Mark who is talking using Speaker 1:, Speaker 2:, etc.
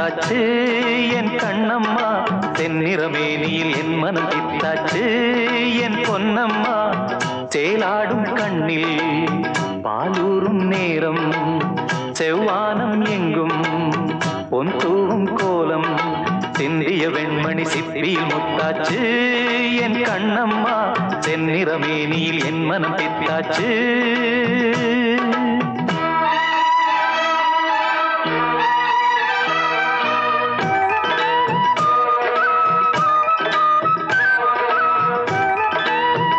Speaker 1: முத்தாச்சு என் கண்ணம்மா, தென்னிறமேனியில் என் மனம் பித்தாச்சு என் பொன்னம்மா. சேலாடும் கண்ணில் பாலூரும் நேரம், செவ்வானம் எங்கும் பொன் தூவும் கோலம், சிந்திய வெண்மணி சிப்பியில் முத்தாச்சு என் கண்ணம்மா, தென்னிறமேனியில் என் மனம் பித்தாச்சு.